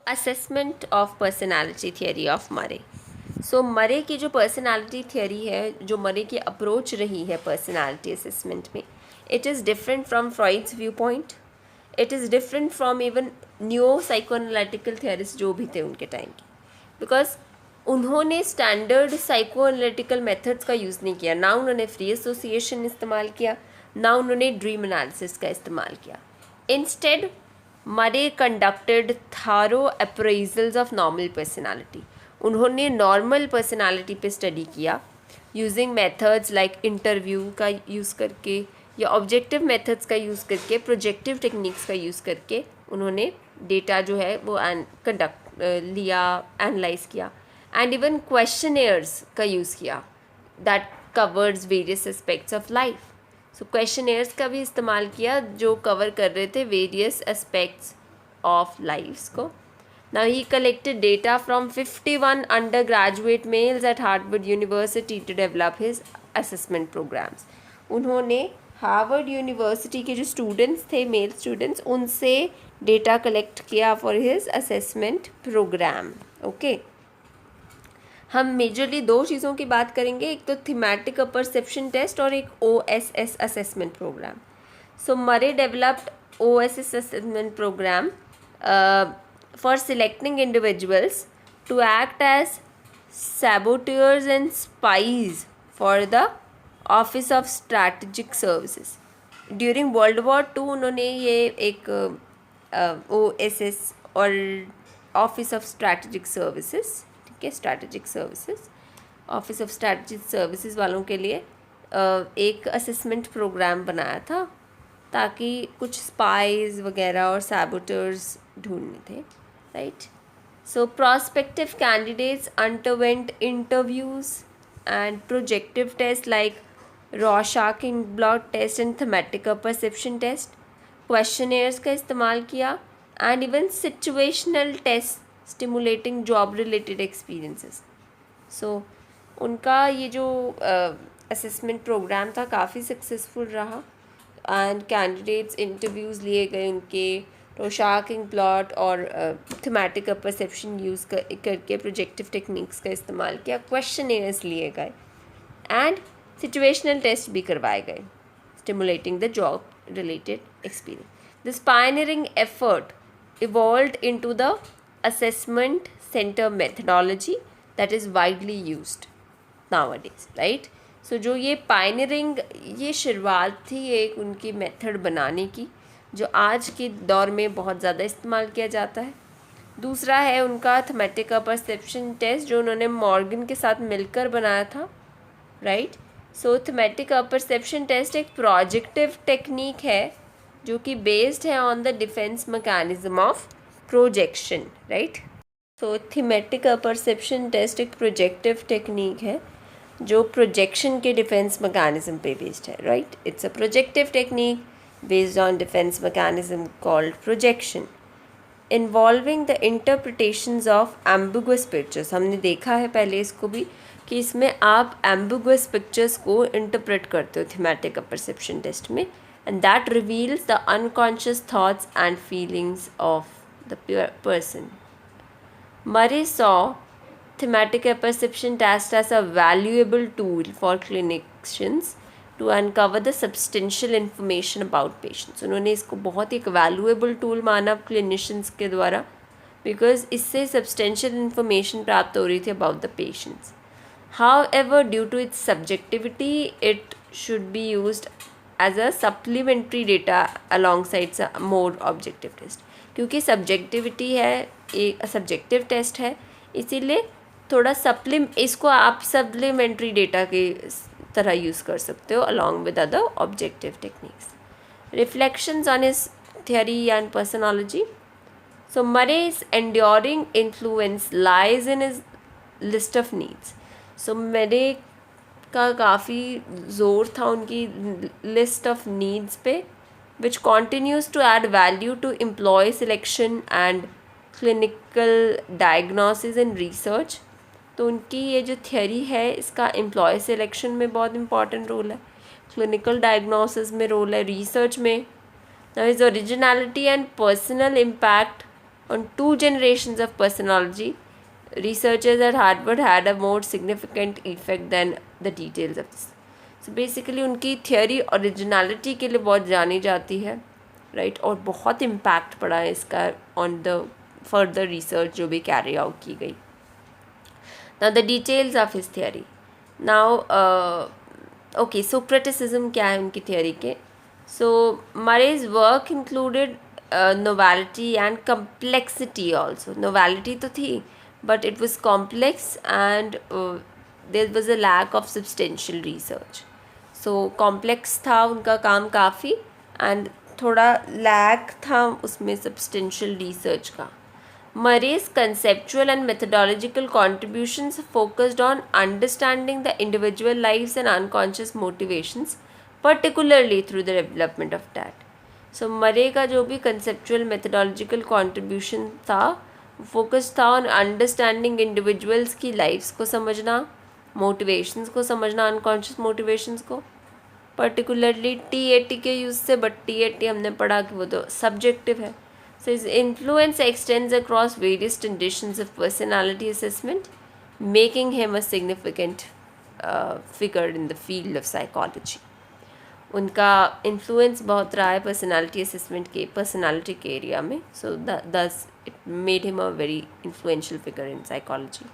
Assessment of personality theory of मरे। सो मरे की जो पर्सनालिटी थियरी है, जो मरे की अप्रोच रही है पर्सनालिटी असेसमेंट में, it is different from Freud's viewpoint, it is different from even new psychoanalytical theorist जो भी थे उनके टाइम की, बिकॉज उन्होंने स्टैंडर्ड साइकोएनालिटिकल मेथड्स का यूज़ नहीं किया। ना उन्होंने फ्री एसोसिएशन इस्तेमाल किया, ना उन्होंने ड्रीम एनालिसिस का इस्तेमाल किया। इंस्टेड मरे कंडक्टेड थारो अप्रेजल्स ऑफ नॉर्मल पर्सनालिटी। उन्होंने नॉर्मल पर्सनालिटी पे स्टडी किया यूजिंग मेथड्स लाइक इंटरव्यू का यूज़ करके या ऑब्जेक्टिव मेथड्स का यूज़ करके, प्रोजेक्टिव टेक्निक्स का यूज़ करके उन्होंने डेटा जो है वो कंडक्ट लिया, एनालाइज किया, एंड इवन क्वेश्चनेयर्स का यूज़ किया that covers various aspects of life. So questionnaires का भी इस्तेमाल किया जो कवर कर रहे थे वेरियस एस्पेक्ट्स ऑफ लाइफ्स को। Now he collected data from 51 undergraduate males at Harvard University to develop his assessment programs. उन्होंने हार्वर्ड यूनिवर्सिटी के जो स्टूडेंट्स थे, मेल स्टूडेंट्स, उनसे डेटा कलेक्ट किया for his assessment program. Okay, हम majorly दो चीज़ों की बात करेंगे, एक तो थीमेटिक परसेप्शन टेस्ट और एक OSS assessment program. So Murray developed OSS assessment program for selecting individuals to act as saboteurs and spies for the Office of Strategic Services. During World War II उन्होंने ये एक OSS और Office of Strategic Services, ठीक है, Strategic Services, Office of Strategic Services वालों के लिए एक असेसमेंट प्रोग्राम बनाया था ताकि कुछ स्पाइज वगैरह और सैबोटर्स ढूंढने थे, right. So prospective candidates underwent interviews and projective tests like Rorschach blot test and thematic perception test, questionnaires का इस्तेमाल किया, and even situational tests stimulating job related experiences. So उनका ये जो असेसमेंट प्रोग्राम था काफ़ी सक्सेसफुल रहा, एंड कैंडिडेट्स इंटरव्यूज़ लिए गए उनके, रोशाकिंग प्लॉट और थीमेटिक परसेप्शन यूज़ करके प्रोजेक्टिव टेक्निक्स का इस्तेमाल किया, क्वेश्चनेयर्स लिए गए एंड सिचुएशनल टेस्ट भी करवाए गए, stimulating the job related experience. This pioneering effort evolved into the assessment centre methodology that is widely used nowadays, right. So जो ये पायनियरिंग, ये शुरुआत थी एक उनकी मेथड बनाने की जो आज के दौर में बहुत ज़्यादा इस्तेमाल किया जाता है। दूसरा है उनका थीमेटिक परसेप्शन टेस्ट जो उन्होंने मॉर्गन के साथ मिलकर बनाया था, right. So thematic perception test एक प्रोजेक्टिव टेक्निक है जो कि बेस्ड है on the defence mechanism of projection, right. So thematic perception test एक प्रोजेक्टिव टेक्निक है जो प्रोजेक्शन के डिफेंस मैकेनिज्म पे बेस्ड है, right. It's a projective technique based on defense mechanism called projection, involving the interpretations of ambiguous pictures. हमने देखा है पहले इसको भी कि इसमें आप ambiguous pictures को interpret करते हो thematic perception test में, and that reveals the unconscious thoughts and feelings of the person. Murray saw thematic perception test as a valuable tool for clinicians to uncover the substantial information about patients. उन्होंने इसको बहुत ही एक valuable tool माना clinicians के द्वारा, because इससे substantial information प्राप्त हो रही थी about the patients. However due to its subjectivity it should be used as a supplementary data alongside more objective test. क्योंकि सब्जेक्टिविटी है, एक सब्जेक्टिव टेस्ट है, इसीलिए थोड़ा इसको आप सप्लीमेंट्री डेटा के तरह यूज़ कर सकते हो along with other objective techniques. Reflections on his theory and personology. So Murray's enduring influence lies in his list of needs. So Murray का काफ़ी ज़ोर था उनकी लिस्ट ऑफ नीड्स पे, which continues to add value to employee selection and clinical diagnosis and research. तो उनकी ये जो थियरी है इसका एम्प्लॉय सिलेक्शन में बहुत इंपॉर्टेंट रोल है, क्लिनिकल डायग्नोसिस में रोल है, रिसर्च में। Now his originality and personal impact on 2 generations of personality, researchers at Harvard had a more significant effect than the details of this. So basically उनकी theory originality के लिए बहुत जानी जाती है, राइट, और बहुत इम्पैक्ट पड़ा है इसका ऑन द फर्दर रिसर्च जो भी कैरी आउट की गई. Now the details of his theory. Now okay, so criticism क्या है उनकी theory के. So Murray's work included novelty and complexity also. Novelty तो थी, but it was complex and there was a lack of substantial research. So complex था उनका काम काफ़ी and थोड़ा lack था उसमें substantial research का. Murray's conceptual and methodological contributions focused on understanding the individual lives and unconscious motivations, particularly through the development of that. So Murray का जो भी conceptual methodological contribution था, focus था on understanding individuals की lives को समझना, motivations को समझना, unconscious motivations को, particularly TAT के use से, but TAT हमने पढ़ा कि वो तो subjective है. So his influence extends across various conditions of personality assessment, making him a significant figure in the field of psychology. उनका influence बहुत रहा है personality assessment के personality के area में, so thus it made him a very influential figure in psychology.